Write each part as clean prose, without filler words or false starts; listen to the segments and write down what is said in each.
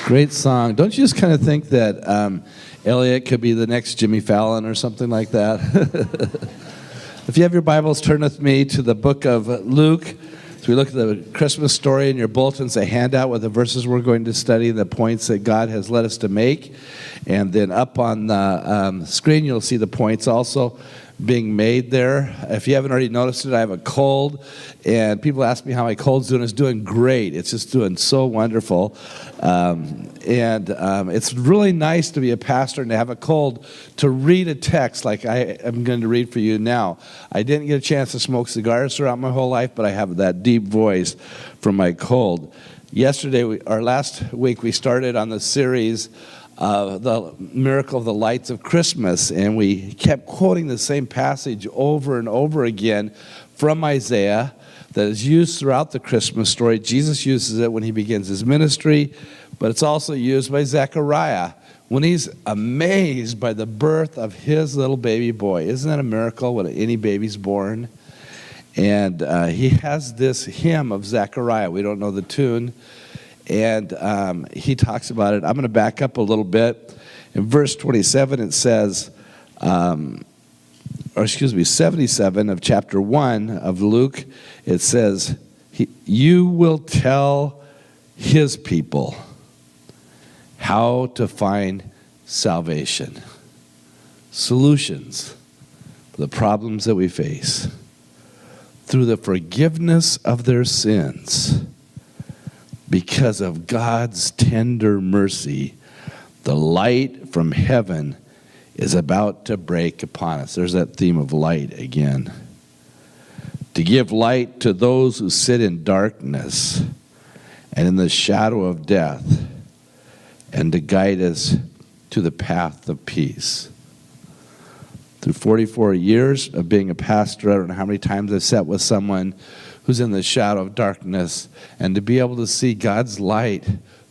Great song. Don't you just kind of think that Elliot could be the next Jimmy Fallon or something like that? If you have your Bibles, turn with me to the book of Luke. So we look at the Christmas story in your bulletins, a handout with the verses we're going to study, the points that God has led us to make. And then up on the screen, you'll see the points also being made there. If you haven't already noticed it, I have a cold, and people ask me how my cold's doing. It's doing great. It's just doing so wonderful. It's really nice to be a pastor and to have a cold, to read a text like I am going to read for you now. I didn't get a chance to smoke cigars throughout my whole life, but I have that deep voice from my cold. Last week, we started on the series the miracle of the lights of Christmas, and we kept quoting the same passage over and over again from Isaiah that is used throughout the Christmas story. Jesus uses it when he begins his ministry, but it's also used by Zechariah when he's amazed by the birth of his little baby boy. Isn't that a miracle when any baby's born? And he has this hymn of Zechariah. We don't know the tune. And he talks about it. I'm going to back up a little bit. In verse 27, it says, 77 of chapter 1 of Luke, it says, you will tell his people how to find salvation, solutions for the problems that we face, through the forgiveness of their sins. Because of God's tender mercy, the light from heaven is about to break upon us. There's that theme of light again. To give light to those who sit in darkness and in the shadow of death, and to guide us to the path of peace. Through 44 years of being a pastor, I don't know how many times I've sat with someone who's in the shadow of darkness, and to be able to see God's light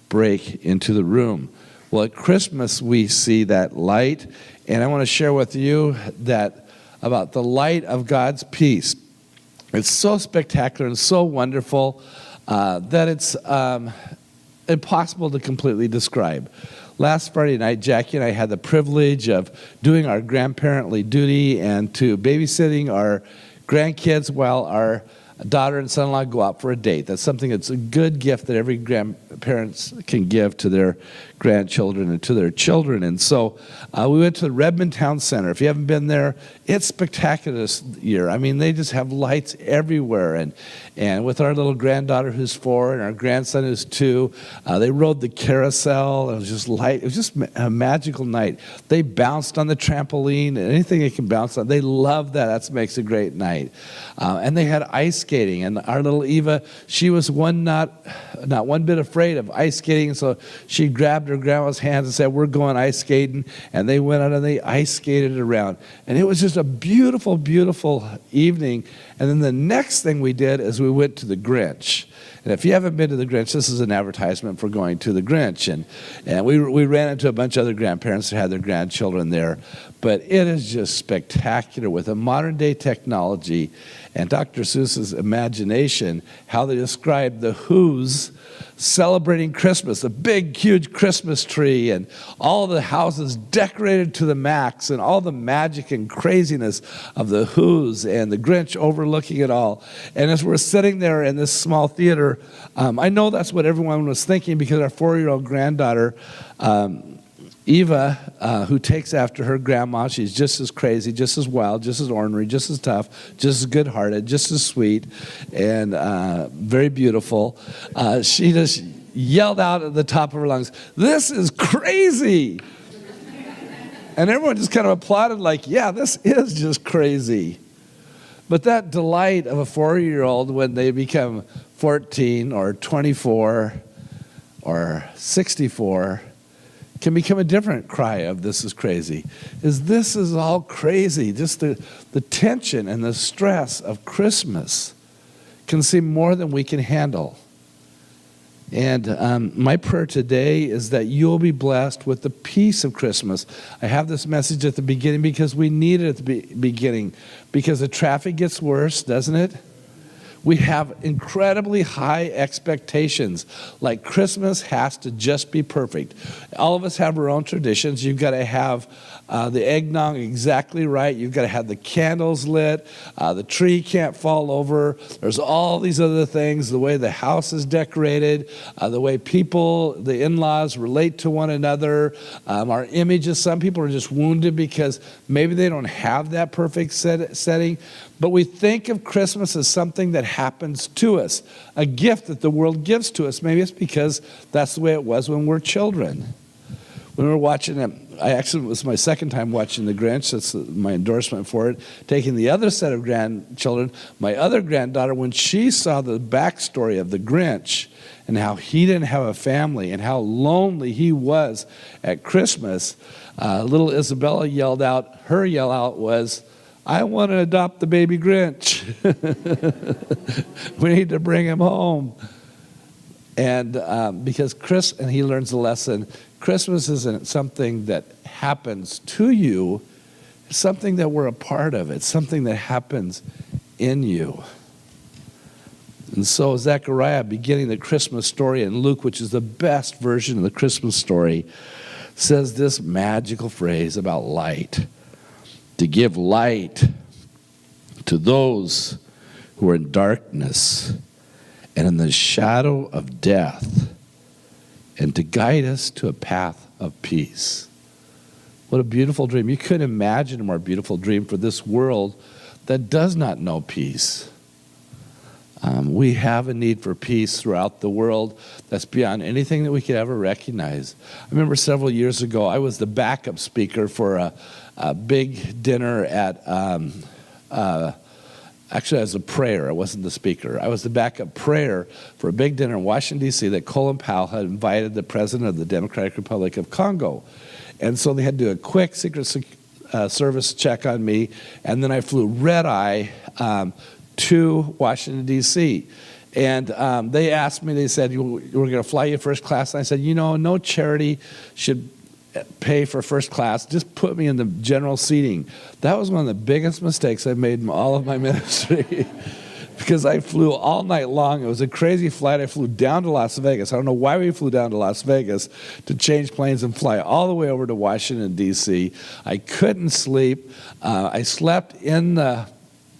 break into the room. Well, at Christmas, we see that light, and I want to share with you about the light of God's peace. It's so spectacular and so wonderful that it's impossible to completely describe. Last Friday night, Jackie and I had the privilege of doing our grandparently duty and to babysitting our grandkids while our daughter and son-in-law go out for a date. That's something that's a good gift that every grandparents can give to their grandchildren and to their children. And so we went to the Redmond Town Center. If you haven't been there, it's spectacular this year. I mean, they just have lights everywhere. And with our little granddaughter who's 4 and our grandson who's 2, they rode the carousel. It was just light. It was just a magical night. They bounced on the trampoline and anything they can bounce on. They love that. That makes a great night. And they had ice skating. And our little Eva, she was not one bit afraid of ice skating. So she grabbed her grandma's hands and said, we're going ice skating. And they went out and they ice skated around. And it was just a beautiful, beautiful evening. And then the next thing we did is we went to the Grinch. And if you haven't been to the Grinch, this is an advertisement for going to the Grinch. And we ran into a bunch of other grandparents that had their grandchildren there. But it is just spectacular with a modern day technology and Dr. Seuss's imagination, how they describe the Who's celebrating Christmas, a big, huge Christmas tree, and all the houses decorated to the max, and all the magic and craziness of the Who's and the Grinch overlooking it all. And as we're sitting there in this small theater, I know that's what everyone was thinking, because our 4-year-old granddaughter, Eva, who takes after her grandma, she's just as crazy, just as wild, just as ornery, just as tough, just as good-hearted, just as sweet, and very beautiful. She just yelled out at the top of her lungs, "This is crazy!" And everyone just kind of applauded like, yeah, this is just crazy. But that delight of a 4-year-old when they become 14 or 24 or 64 can become a different cry of this is crazy. This is all crazy. Just the tension and the stress of Christmas can seem more than we can handle. And my prayer today is that you'll be blessed with the peace of Christmas. I have this message at the beginning because we need it at the beginning, because the traffic gets worse, doesn't it? We have incredibly high expectations. Like Christmas has to just be perfect. All of us have our own traditions. You've got to have the eggnog exactly right. You've got to have the candles lit. The tree can't fall over. There's all these other things, the way the house is decorated, the way people, the in-laws relate to one another, our images. Some people are just wounded because maybe they don't have that perfect setting. But we think of Christmas as something that happens to us, a gift that the world gives to us. Maybe it's because that's the way it was when we're children. When we were watching it, it was my second time watching The Grinch. That's my endorsement for it. Taking the other set of grandchildren, my other granddaughter, when she saw the backstory of The Grinch and how he didn't have a family and how lonely he was at Christmas, little Isabella her yell out was, "I want to adopt the baby Grinch. We need to bring him home." And because and he learns the lesson, Christmas isn't something that happens to you, it's something that we're a part of. It's something that happens in you. And so Zechariah, beginning the Christmas story in Luke, which is the best version of the Christmas story, says this magical phrase about light. To give light to those who are in darkness and in the shadow of death, and to guide us to a path of peace. What a beautiful dream. You couldn't imagine a more beautiful dream for this world that does not know peace. We have a need for peace throughout the world that's beyond anything that we could ever recognize. I remember several years ago, I was the backup speaker for a big dinner at, actually I was a prayer, I wasn't the speaker. I was the backup prayer for a big dinner in Washington, D.C. that Colin Powell had invited the president of the Democratic Republic of Congo. And so they had to do a quick Secret Service check on me, and then I flew red-eye to Washington, D.C. And they asked me, they said, we're going to fly you first class. And I said, no charity should pay for first class. Just put me in the general seating. That was one of the biggest mistakes I've made in all of my ministry because I flew all night long. It was a crazy flight. I flew down to Las Vegas. I don't know why we flew down to Las Vegas to change planes and fly all the way over to Washington, D.C. I couldn't sleep. I slept in the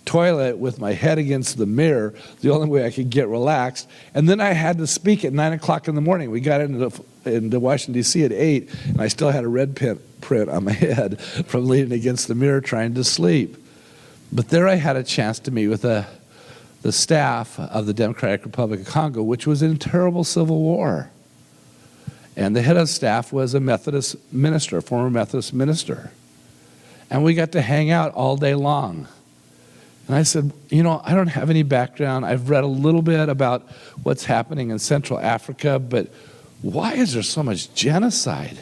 toilet with my head against the mirror, the only way I could get relaxed. And then I had to speak at 9 o'clock in the morning. We got into Washington, D.C. at 8, and I still had a red print on my head from leaning against the mirror trying to sleep. But there I had a chance to meet with the staff of the Democratic Republic of Congo, which was in a terrible civil war. And the head of staff was a Methodist minister, a former Methodist minister. And we got to hang out all day long. And I said, I don't have any background. I've read a little bit about what's happening in Central Africa, but why is there so much genocide?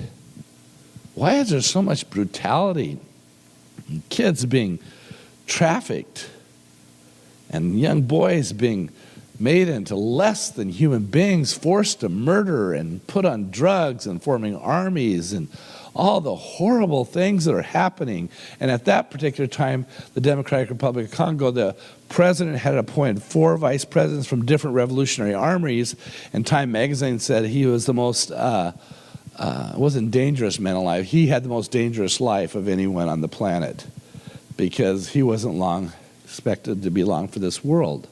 Why is there so much brutality? Kids being trafficked and young boys being made into less than human beings, forced to murder and put on drugs and forming armies and all the horrible things that are happening. And at that particular time, the Democratic Republic of Congo, the president had appointed 4 vice presidents from different revolutionary armies, and Time magazine said he was the most, wasn't dangerous man alive, he had the most dangerous life of anyone on the planet because he wasn't expected to be long for this world.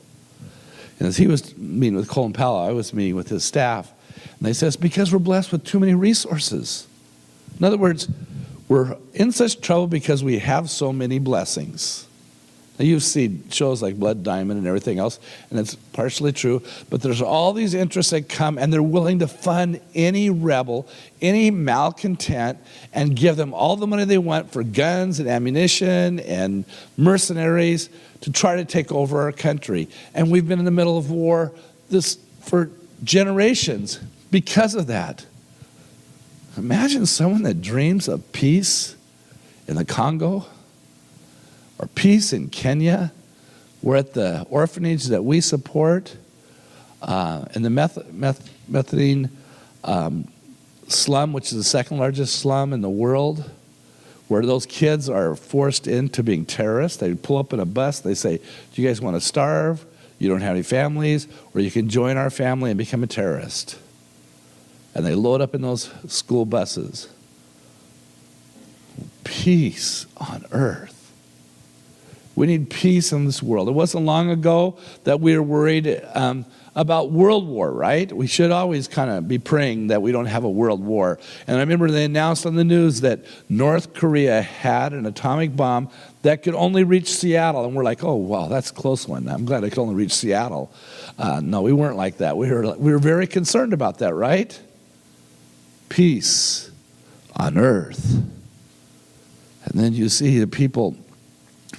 And as he was meeting with Colin Powell, I was meeting with his staff, and they said, it's because we're blessed with too many resources. In other words, we're in such trouble because we have so many blessings. Now, you've seen shows like Blood Diamond and everything else, and it's partially true, but there's all these interests that come, and they're willing to fund any rebel, any malcontent, and give them all the money they want for guns and ammunition and mercenaries to try to take over our country. And we've been in the middle of war for generations because of that. Imagine someone that dreams of peace in the Congo or peace in Kenya. We're at the orphanage that we support in the Methadone slum, which is the second largest slum in the world, where those kids are forced into being terrorists. They pull up in a bus. They say, do you guys want to starve? you don't have any families, or you can join our family and become a terrorist. And they load up in those school buses. Peace on earth. We need peace in this world. It wasn't long ago that we were worried about world war, right? We should always kind of be praying that we don't have a world war. And I remember they announced on the news that North Korea had an atomic bomb that could only reach Seattle. And we're like, oh, wow, that's a close one. I'm glad it could only reach Seattle. No, we weren't like that. We were very concerned about that, right? Peace on earth. And then you see the people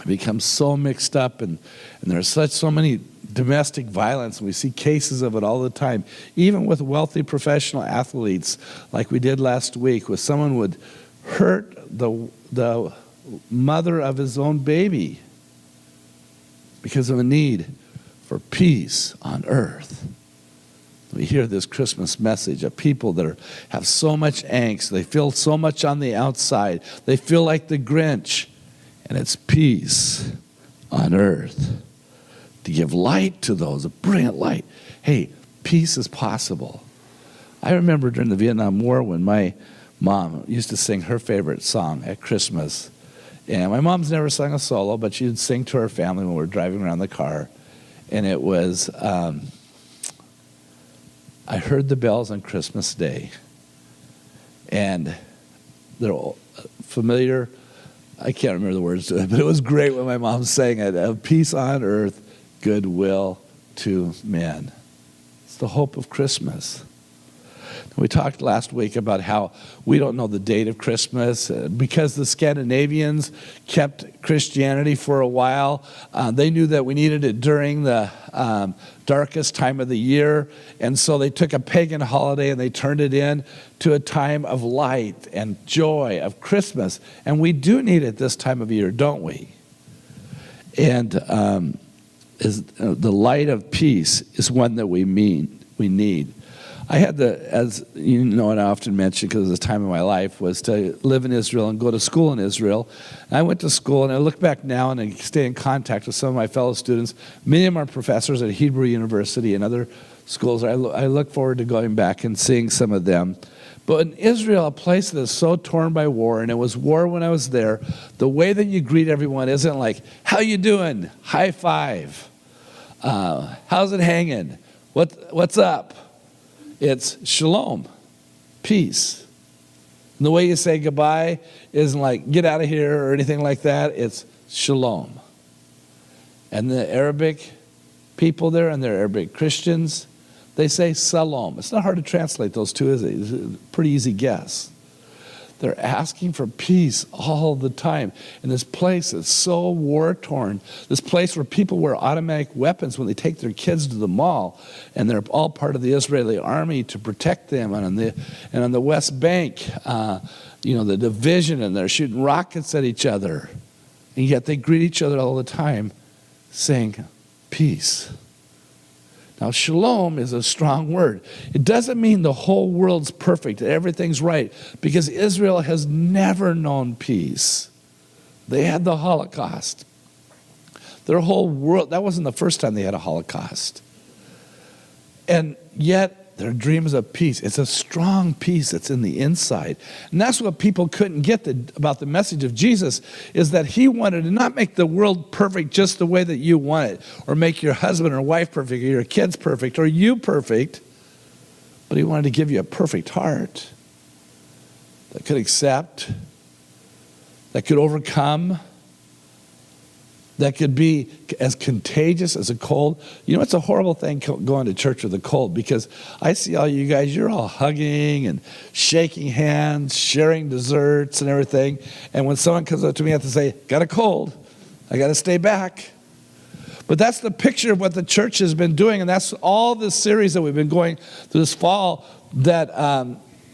become so mixed up, and there's so many domestic violence, and we see cases of it all the time, even with wealthy professional athletes, like we did last week, where someone would hurt the mother of his own baby because of a need for peace on earth. We hear this Christmas message of people that have so much angst. They feel so much on the outside. They feel like the Grinch. And it's peace on earth. To give light to those, a brilliant light. Hey, peace is possible. I remember during the Vietnam War when my mom used to sing her favorite song at Christmas. And my mom's never sung a solo, but she'd sing to her family when we were driving around the car. And it was, I heard the bells on Christmas Day. And they're all familiar. I can't remember the words to it, but it was great when my mom sang it. Of peace on earth, goodwill to men. It's the hope of Christmas. We talked last week about how we don't know the date of Christmas. Because the Scandinavians kept Christianity for a while, they knew that we needed it during the darkest time of the year. And so they took a pagan holiday and they turned it in to a time of light and joy, of Christmas. And we do need it this time of year, don't we? And the light of peace is one that we need. I had as you know, and I often mention because of the time of my life, was to live in Israel and go to school in Israel. And I went to school, and I look back now and I stay in contact with some of my fellow students. Many of them are professors at Hebrew University and other schools. I look forward to going back and seeing some of them. But in Israel, a place that is so torn by war, and it was war when I was there, the way that you greet everyone isn't like, how you doing? High five. How's it hanging? What's up? It's shalom, peace. And the way you say goodbye isn't like get out of here or anything like that. It's shalom. And the Arabic people there, and they're Arabic Christians, they say salam. It's not hard to translate those two, is it? It's a pretty easy guess. They're asking for peace all the time. And this place is so war-torn. This place where people wear automatic weapons when they take their kids to the mall, and they're all part of the Israeli army to protect them. And on the West Bank, the division, and they're shooting rockets at each other. And yet they greet each other all the time saying, peace. Now, shalom is a strong word. It doesn't mean the whole world's perfect, that everything's right, because Israel has never known peace. They had the Holocaust. Their whole world, that wasn't the first time they had a Holocaust. And yet, their dreams of peace, it's a strong peace that's in the inside. And that's what people couldn't get about the message of Jesus, is that he wanted to not make the world perfect just the way that you want it, or make your husband or wife perfect, or your kids perfect, or you perfect, but he wanted to give you a perfect heart that could accept, that could overcome, that could be as contagious as a cold. You know, it's a horrible thing going to church with a cold, because I see all you guys, you're all hugging and shaking hands, sharing desserts and everything. And when someone comes up to me, I have to say, got a cold. I got to stay back. But that's the picture of what the church has been doing. And that's all this series that we've been going through this fall, that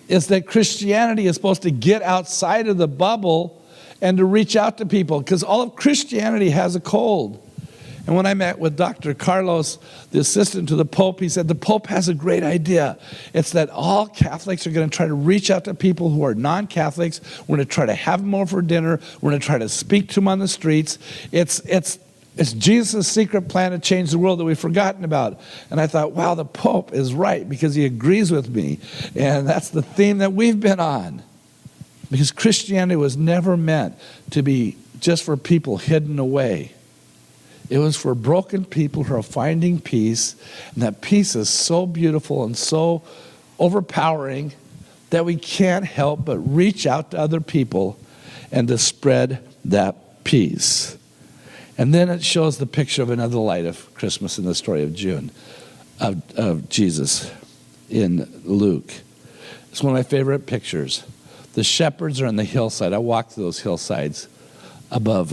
is that Christianity is supposed to get outside of the bubble and to reach out to people, because all of Christianity has a cold. And when I met with Dr. Carlos, the assistant to the Pope, he said the Pope has a great idea. It's that all Catholics are going to try to reach out to people who are non-Catholics. We're going to try to have them over for dinner. We're going to try to speak to them on the streets. It's It's Jesus' secret plan to change the world that we've forgotten about. And I thought, wow, the Pope is right because he agrees with me. And that's the theme that we've been on. Because Christianity was never meant to be just for people hidden away. It was for broken people who are finding peace. And that peace is so beautiful and so overpowering that we can't help but reach out to other people and to spread that peace. And then it shows the picture of another light of Christmas in the story of Jesus in Luke. It's one of my favorite pictures. The shepherds are on the hillside. I walked those hillsides above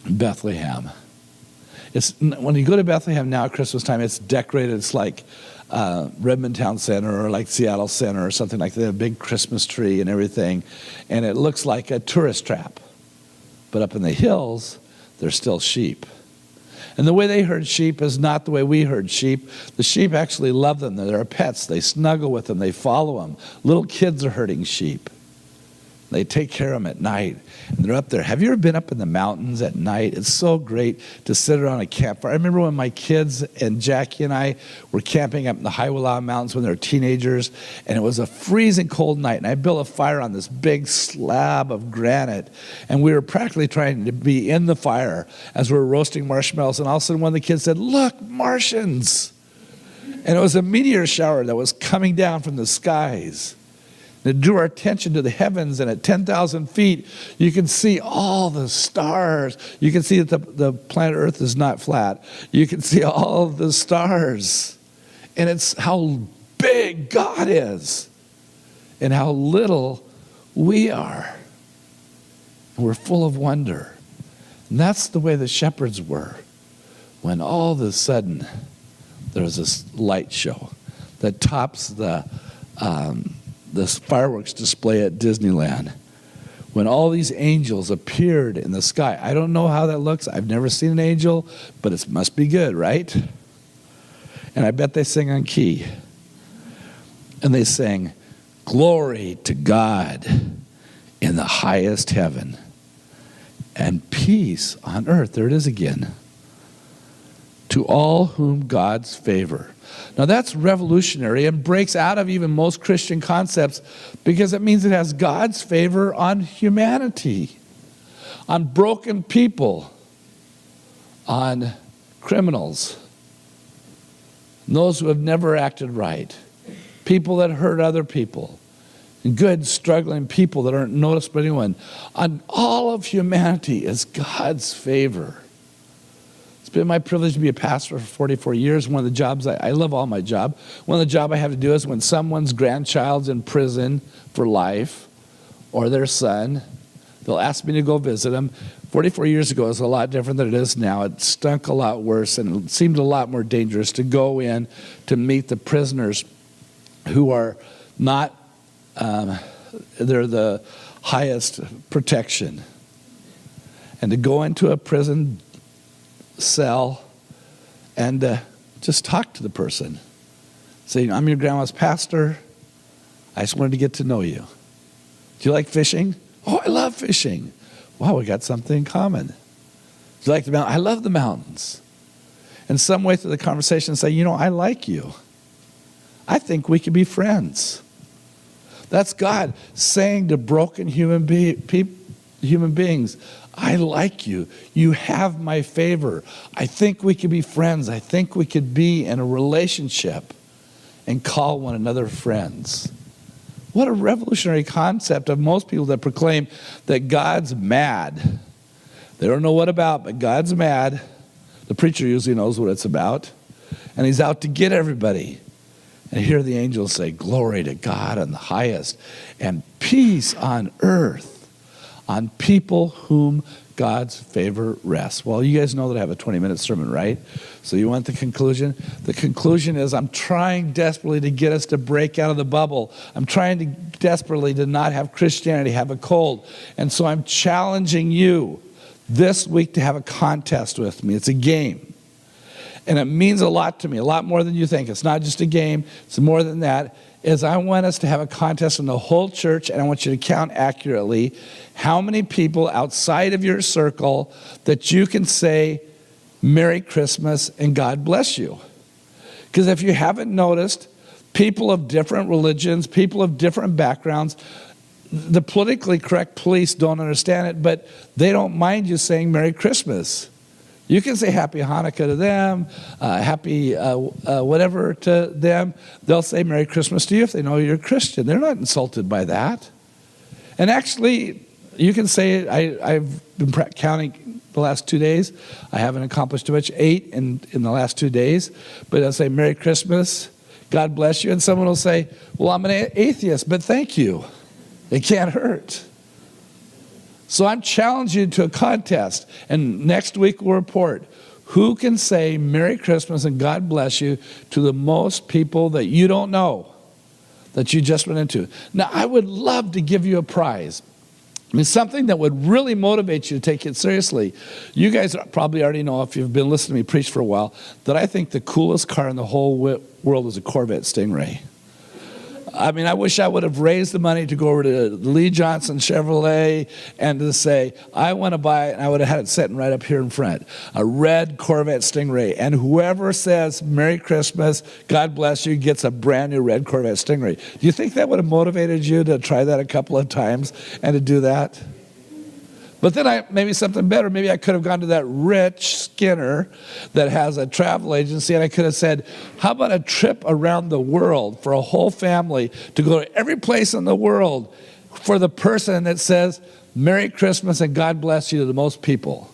Bethlehem. When you go to Bethlehem now at Christmas time, it's decorated. It's like Redmond Town Center or like Seattle Center or something like that. They have a big Christmas tree and everything. And it looks like a tourist trap. But up in the hills, there's still sheep. And the way they herd sheep is not the way we herd sheep. The sheep actually love them. They're their pets. They snuggle with them. They follow them. Little kids are herding sheep. They take care of them at night. And they're up there. Have you ever been up in the mountains at night? It's so great to sit around a campfire. I remember when my kids and Jackie and I were camping up in the Hiawatha Mountains when they were teenagers, and it was a freezing cold night, and I built a fire on this big slab of granite, and we were practically trying to be in the fire as we were roasting marshmallows, and all of a sudden one of the kids said, "Look, Martians!" And it was a meteor shower that was coming down from the skies. It drew our attention to the heavens, and at 10,000 feet, you can see all the stars. You can see that the planet Earth is not flat. You can see all the stars. And it's how big God is and how little we are. And we're full of wonder. And that's the way the shepherds were when all of a sudden there was this light show that tops this fireworks display at Disneyland, when all these angels appeared in the sky. I don't know how that looks. I've never seen an angel, but it must be good, right? And I bet they sing on key. And they sang, "Glory to God in the highest heaven, and peace on earth," there it is again, "to all whom God's favor." Now that's revolutionary and breaks out of even most Christian concepts because it means it has God's favor on humanity, on broken people, on criminals, those who have never acted right, people that hurt other people, and good, struggling people that aren't noticed by anyone. On all of humanity is God's favor. It's been my privilege to be a pastor for 44 years. One of the jobs, I love all my job. One of the jobs I have to do is when someone's grandchild's in prison for life, or their son, they'll ask me to go visit them. 44 years ago, it was a lot different than it is now. It stunk a lot worse, and it seemed a lot more dangerous to go in to meet the prisoners who are not, they're the highest protection. And to go into a prison cell and just talk to the person. Say, "I'm your grandma's pastor. I just wanted to get to know you. Do you like fishing?" "Oh, I love fishing." "Wow, we got something in common." "Do you like the mountains?" "I love the mountains." In some way through the conversation say, "I like you. I think we could be friends." That's God saying to broken human beings, "I like you. You have my favor. I think we could be friends. I think we could be in a relationship and call one another friends." What a revolutionary concept of most people that proclaim that God's mad. They don't know what about, but God's mad. The preacher usually knows what it's about. And he's out to get everybody. And hear the angels say, "Glory to God on the highest, and peace on earth on people whom God's favor rests." Well, you guys know that I have a 20-minute sermon, right? So you want the conclusion? The conclusion is I'm trying desperately to get us to break out of the bubble. I'm trying desperately to not have Christianity have a cold. And so I'm challenging you this week to have a contest with me. It's a game. And it means a lot to me, a lot more than you think. It's not just a game. It's more than that. is I want us to have a contest in the whole church, and I want you to count accurately how many people outside of your circle that you can say, Merry Christmas and God bless you. Because if you haven't noticed, people of different religions, people of different backgrounds, the politically correct police don't understand it, but they don't mind you saying Merry Christmas. You can say Happy Hanukkah to them, Happy whatever to them. They'll say Merry Christmas to you if they know you're a Christian. They're not insulted by that. And actually, you can say, I've been counting the last 2 days. I haven't accomplished too much, 8 in the last 2 days. But I'll say Merry Christmas, God bless you. And someone will say, well, I'm an atheist, but thank you. It can't hurt. So I'm challenging you to a contest, and next week we'll report who can say Merry Christmas and God bless you to the most people that you don't know, that you just went into. Now, I would love to give you a prize. I mean, something that would really motivate you to take it seriously. You guys probably already know, if you've been listening to me preach for a while, that I think the coolest car in the whole world is a Corvette Stingray. I mean, I wish I would have raised the money to go over to Lee Johnson Chevrolet and to say, I want to buy it, and I would have had it sitting right up here in front, a red Corvette Stingray. And whoever says, Merry Christmas, God bless you, gets a brand new red Corvette Stingray. Do you think that would have motivated you to try that a couple of times and to do that? But then maybe something better. Maybe I could have gone to that Rich Skinner that has a travel agency, and I could have said, how about a trip around the world for a whole family to go to every place in the world for the person that says, Merry Christmas and God bless you to the most people?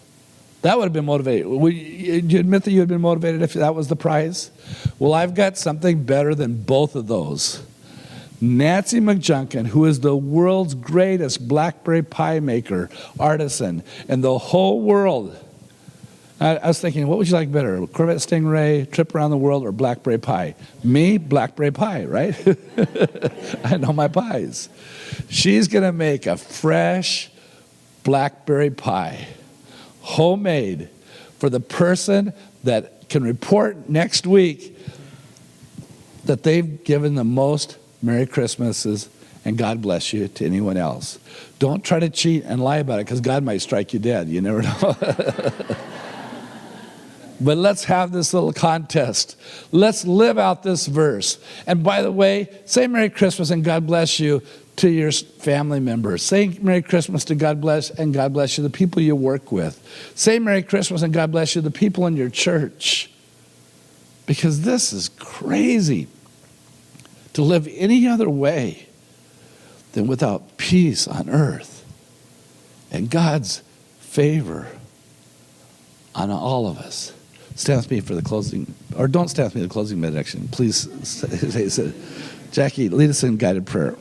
That would have been motivating. Do you admit that you had been motivated if that was the prize? Well, I've got something better than both of those. Nancy McJunkin, who is the world's greatest blackberry pie maker, artisan in the whole world. I was thinking, what would you like better, Corvette Stingray, trip around the world, or blackberry pie? Me, blackberry pie, right? I know my pies. She's going to make a fresh blackberry pie, homemade, for the person that can report next week that they've given the most Merry Christmases and God bless you to anyone else. Don't try to cheat and lie about it, because God might strike you dead. You never know. But let's have this little contest. Let's live out this verse. And by the way, say Merry Christmas and God bless you to your family members. Say Merry Christmas to God bless and God bless you the people you work with. Say Merry Christmas and God bless you the people in your church. Because this is crazy to live any other way than without peace on earth and God's favor on all of us. Stand with me for the closing, or don't stand with me for the closing benediction. Please say, Jackie, lead us in guided prayer.